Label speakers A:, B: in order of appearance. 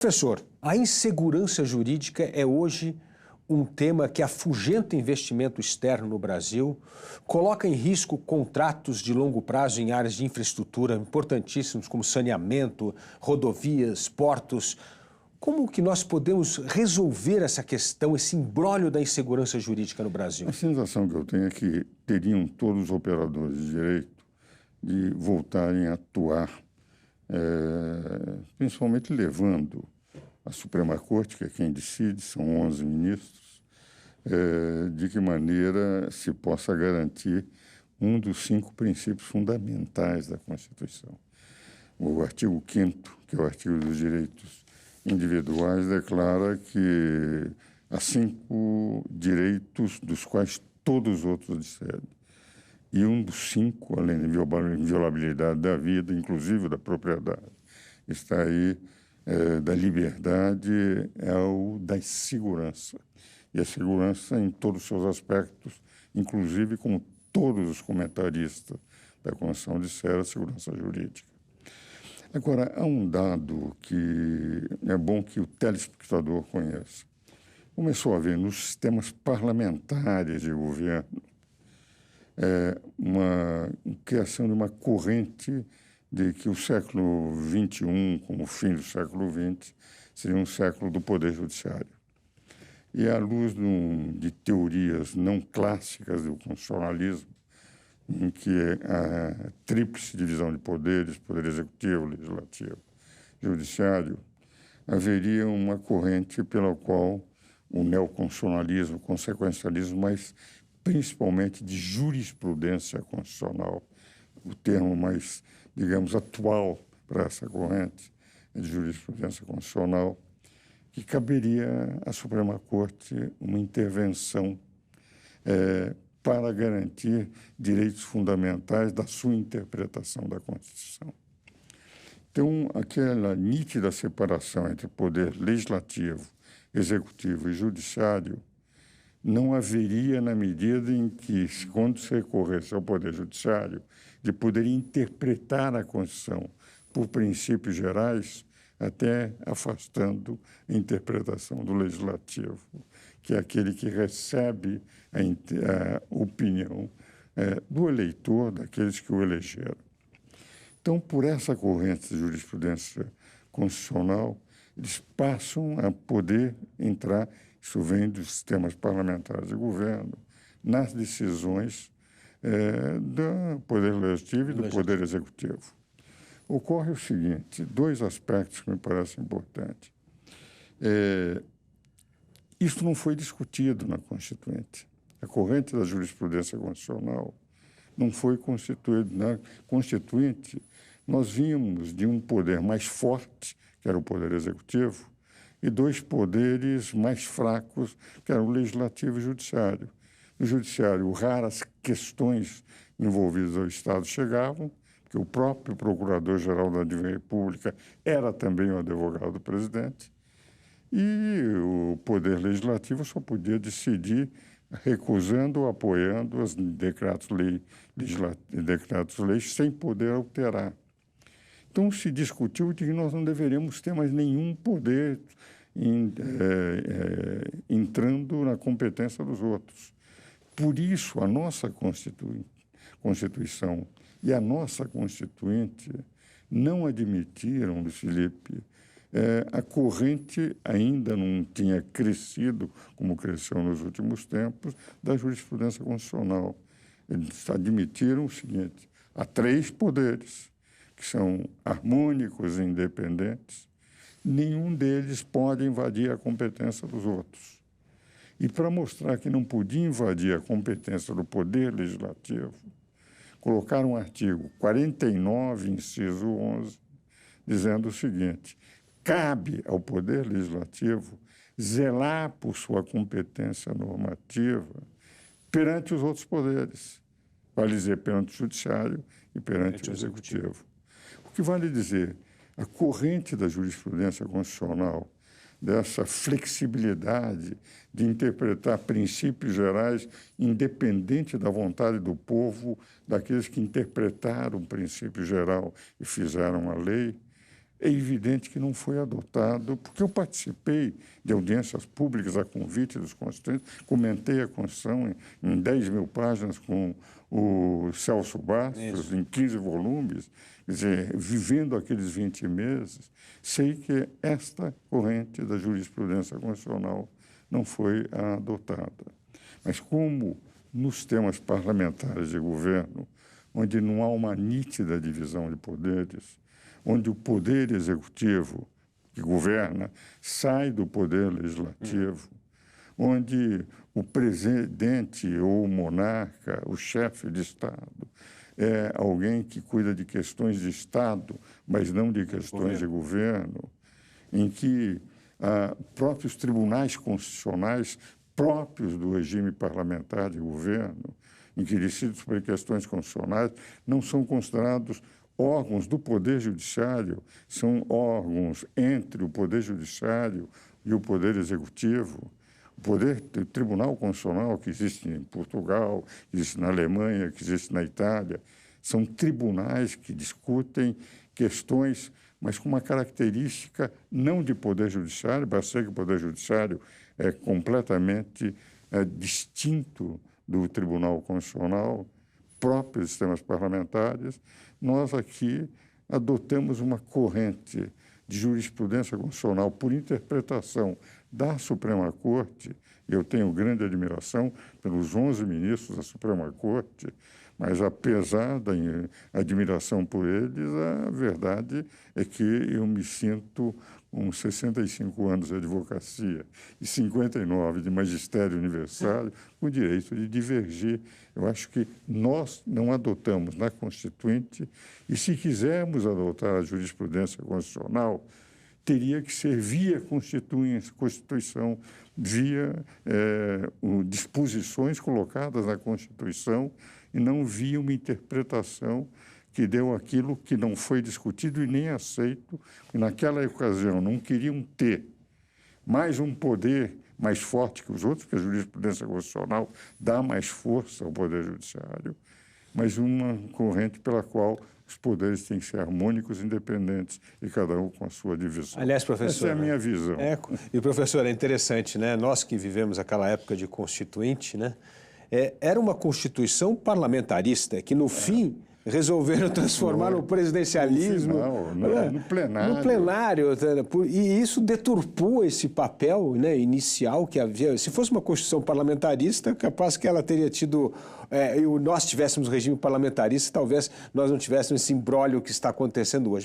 A: Professor, a insegurança jurídica é hoje um tema que afugenta investimento externo no Brasil, coloca em risco contratos de longo prazo em áreas de infraestrutura importantíssimos como saneamento, rodovias, portos. Como que nós podemos resolver essa questão, esse imbróglio da insegurança jurídica no Brasil?
B: A sensação que eu tenho é que teriam todos os operadores de direito de voltarem a atuar, principalmente levando a Suprema Corte, que é quem decide, são 11 ministros, de que maneira se possa garantir um dos 5 princípios fundamentais da Constituição. O artigo 5º, que é o artigo dos direitos individuais, declara que há 5 direitos dos quais todos os outros discedem. E um dos 5, além da inviolabilidade da vida, inclusive da propriedade, está aí, da liberdade, é o da segurança. E a segurança em todos os seus aspectos, inclusive, como todos os comentaristas da Constituição disseram, a segurança jurídica. Agora, há um dado que é bom que o telespectador conheça. Começou a haver nos sistemas parlamentares de governo uma criação de uma corrente de que o século XXI, como o fim do século XX, seria um século do poder judiciário. E à luz de teorias não clássicas do constitucionalismo, em que a tríplice divisão de poderes, poder executivo, legislativo, judiciário, haveria uma corrente pela qual o neoconstitucionalismo, o consequencialismo, mas principalmente de jurisprudência constitucional, o termo mais, digamos, atual para essa corrente é de jurisprudência constitucional, que caberia à Suprema Corte uma intervenção para garantir direitos fundamentais da sua interpretação da Constituição. Então, aquela nítida separação entre poder legislativo, executivo e judiciário não haveria na medida em que, quando se recorresse ao Poder Judiciário, de poder interpretar a Constituição por princípios gerais, até afastando a interpretação do Legislativo, que é aquele que recebe a opinião do eleitor, daqueles que o elegeram. Então, por essa corrente de jurisprudência constitucional, eles passam a poder entrar, isso vem dos sistemas parlamentares de governo, nas decisões do Poder Legislativo e do Poder Executivo. Ocorre o seguinte, 2 aspectos que me parecem importantes. Isso não foi discutido na Constituinte. A corrente da jurisprudência constitucional não foi constituída. Na Constituinte, nós vimos de um poder mais forte, que era o Poder Executivo, e 2 poderes mais fracos, que eram o Legislativo e o Judiciário. No Judiciário, raras questões envolvidas ao Estado chegavam, porque o próprio Procurador-Geral da República era também o advogado do presidente, e o Poder Legislativo só podia decidir recusando ou apoiando os decretos-leis sem poder alterar. Então, se discutiu de que nós não deveríamos ter mais nenhum poder entrando na competência dos outros. Por isso, a nossa Constituição e a nossa Constituinte não admitiram, Luiz Felipe, a corrente ainda não tinha crescido, como cresceu nos últimos tempos, da jurisprudência constitucional. Eles admitiram o seguinte, há 3 poderes, que são harmônicos e independentes, nenhum deles pode invadir a competência dos outros. E para mostrar que não podia invadir a competência do Poder Legislativo, colocaram um artigo 49, inciso 11, dizendo o seguinte, cabe ao Poder Legislativo zelar por sua competência normativa perante os outros poderes, vale dizer, perante o Judiciário e perante o Executivo. O que vale dizer, a corrente da jurisprudência constitucional, dessa flexibilidade de interpretar princípios gerais independente da vontade do povo, daqueles que interpretaram o princípio geral e fizeram a lei, é evidente que não foi adotado, porque eu participei de audiências públicas a convite dos constituintes, comentei a Constituição em 10 mil páginas com o Celso Bastos, em 15 volumes, quer dizer, vivendo aqueles 20 meses, sei que esta corrente da jurisprudência constitucional não foi adotada. Mas como nos temas parlamentares de governo, onde não há uma nítida divisão de poderes, onde o poder executivo, que governa, sai do poder legislativo, onde o presidente ou o monarca, o chefe de Estado, é alguém que cuida de questões de Estado, mas não de questões de governo, em que próprios tribunais constitucionais próprios do regime parlamentar de governo, em que decidem sobre questões constitucionais, não são considerados órgãos do Poder Judiciário, são órgãos entre o Poder Judiciário e o Poder Executivo. O Tribunal Constitucional, que existe em Portugal, que existe na Alemanha, que existe na Itália, são tribunais que discutem questões, mas com uma característica não de Poder Judiciário, basta que o Poder Judiciário é completamente distinto do Tribunal Constitucional, próprios sistemas parlamentares. Nós aqui adotamos uma corrente de jurisprudência constitucional por interpretação da Suprema Corte, e eu tenho grande admiração pelos 11 ministros da Suprema Corte, mas apesar da admiração por eles, a verdade é que eu me sinto com 65 anos de advocacia e 59 de magistério universitário, com o direito de divergir. Eu acho que nós não adotamos na Constituinte, e se quisermos adotar a jurisprudência constitucional, teria que ser via Constituição, via disposições colocadas na Constituição, e não via uma interpretação que deu aquilo que não foi discutido e nem aceito. E naquela ocasião não queriam ter mais um poder mais forte que os outros, porque a jurisprudência constitucional dá mais força ao Poder Judiciário, mas uma corrente pela qual os poderes têm que ser harmônicos, independentes, e cada um com a sua divisão.
A: Aliás, professor...
B: Essa é a minha visão.
A: E, professor, é interessante, né? Nós que vivemos aquela época de Constituinte, né? Era uma Constituição parlamentarista que, no fim, resolveram transformar no presidencialismo.
B: No plenário.
A: No plenário. E isso deturpou esse papel, né, inicial que havia. Se fosse uma Constituição parlamentarista, capaz que ela teria tido... nós tivéssemos regime parlamentarista, talvez nós não tivéssemos esse imbróglio que está acontecendo hoje.